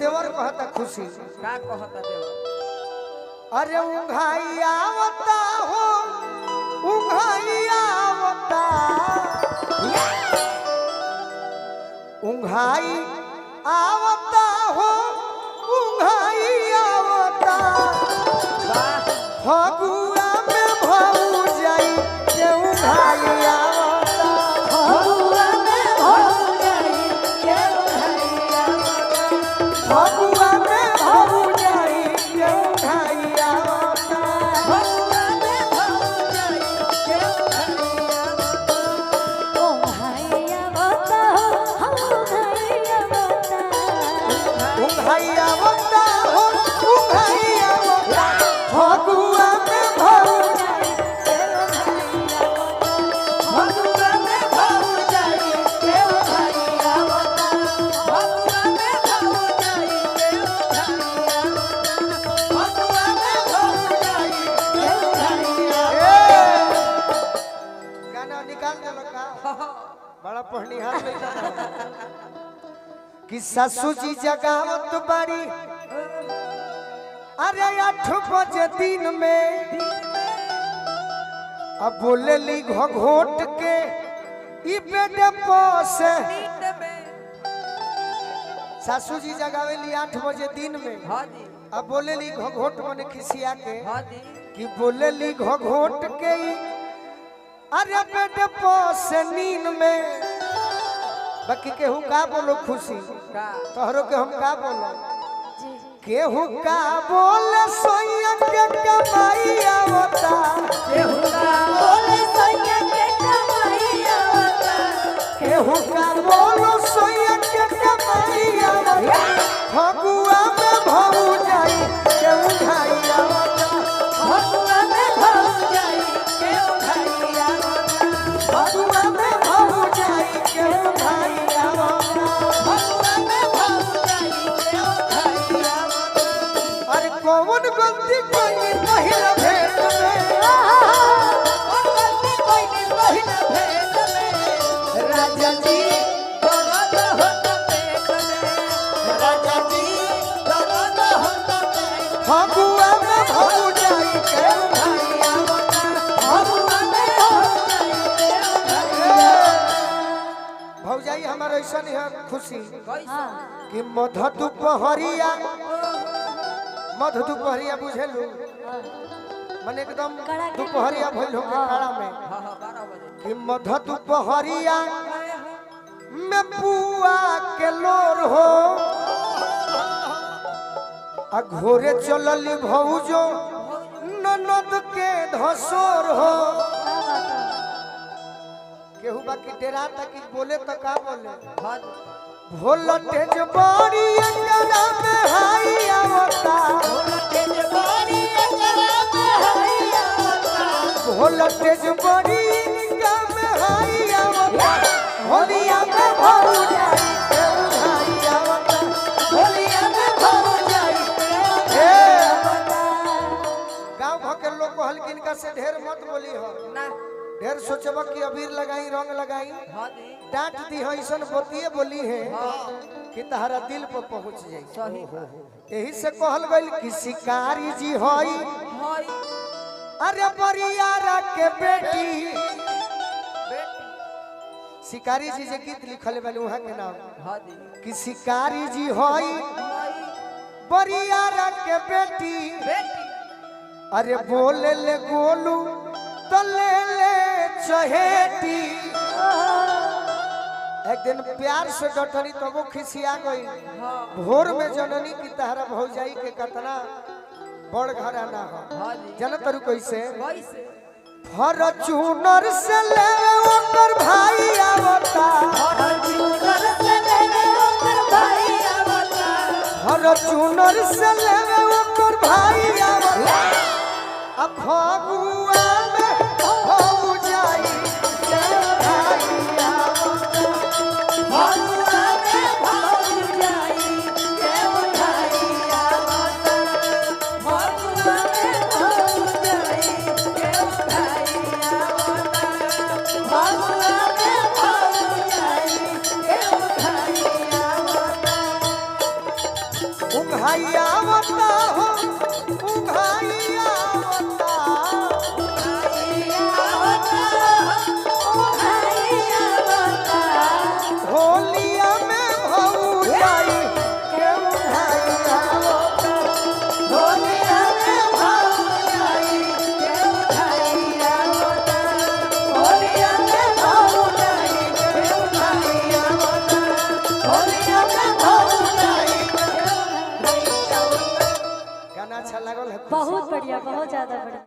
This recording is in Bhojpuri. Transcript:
देवर कहता खुशी का कहता देवर अरे उंघाई आवता हो उंघाई आवता उंघाई आवता हो उंघाई आवता फगुआ में भऊ जाई के उंघाई आवता फगुआ में भऊ जाई के उंघाई आवता फगुआ में भऊ जाई के उंघाई आवता फगुआ में भऊ जाई के उंघाई आवता उंघाई आवता उंघाई आवता हो उंघाई आवता फगुआ में भऊ फगुआ में भऊ जाई के उंघाई आवता फगुआ में भऊ जाई के उंघाई आवता फगुआ में भऊ जाई के उंघाई आवता गाना निकाल दे का बड़ा पढ़निहार लइका कि सासू जी जगावत बाड़ी अरे 8 बजे दिन में अब बोलेली घोट के ई बेटे पोसे सासू जी जगावेली 8 बजे दिन में हां जी अब बोलेली घोट मने खिसिया के हां जी कि बोलेली घोट के ई अरे बेटे पोसे नींद में बाकी केहू का बोलो खुशी का तोहरो के हम का बोलो केहू का बोले सोया के कमाई आवता केहू का बोले सोया के कमाई आवता केहू का बोलो सोया के कमाई आवता फगुआ में भऊ जाई केहू खाई आवता फगुआ में भऊ जाई के उंघाई आवता फगुआ में भऊ जाई केहू खाई आवता फगुआ में भऊ जाई के उंघाई आवता अरे कौन गलती कोई पहिला भेट में और गलती कोई नहीं पहिला भेट में राजा जी दर्द होता पेट में राजा जी दर्द होता पेट फगुआ में भऊ जाई केहू खाई आवता फगुआ में भऊ जाई के उंघाई भौजाई हमारा ऐसा है खुशी कैसा कि मध दुपहरिया बुझेलू माने एकदम दुपहरिया भइल हो काड़ा में हां हां 12 बजे कि मध दुपहरिया में पुआ के लोर हो आ घोरे चलली भौजो ननद के धसोर हो केहू बाकी डेरा तक बोले तो का बोले हां जी भोलटेज बड़ी अंगना में हाई आवता तेज बारी अंगना में हाई आवता भोलटेज बड़ी अंगना में हाई आवता होलिया में भऊ जाई केहू हाई आवता होलिया में भऊ जाई के हे आवता गांव भर के लोग को हल्किन का से ढेर मत बोली हो ना ढेर सोचब कि अबीर लगाई रंग लगाई हां जी डांट दी हो ऐसन बोतिए बोली है कि तहरा दिल पर पहुंच जाई सही यही से कहल गइल कि शिकारी जी होई हाय अरे बरियारा के बेटी बेटी शिकारी जी जे गीत लिखल वाले वहां के नाम हां जी कि शिकारी जी होई हाय बरियारा के बेटी बेटी अरे बोले ले गोलू तो ले ले चहेटी एक दिन प्यार से डटनी तो वो खिसिया गई हां भोर में जननी की तहरा भौजाई के कतना बड़ घराना हो हां जी जनत रु कैसे कैसे फॉर्च्यूनर से ले ओकर भाई आवता फॉर्च्यूनर से ले ओकर भाई आवता फॉर्च्यूनर से ले ओकर भाई आवता अब फगुआ में हो जाई के भाई आवता फगुआ में भऊ जाई के उंघाई आवता फगुआ में भऊ जाई के उंघाई आवता फगुआ में भऊ जाई के उंघाई आवता उघाइया बता हो उघाइया बता होलिया में भौजाई के उघाइया बता होलिया में भौजाई के उघाइया बता होलिया में भौजाई के उघाइया बता होलिया में भौजाई के उघाइया बता। गाना अच्छा लागल है? बहुत बढ़िया, बहुत ज्यादा बढ़िया।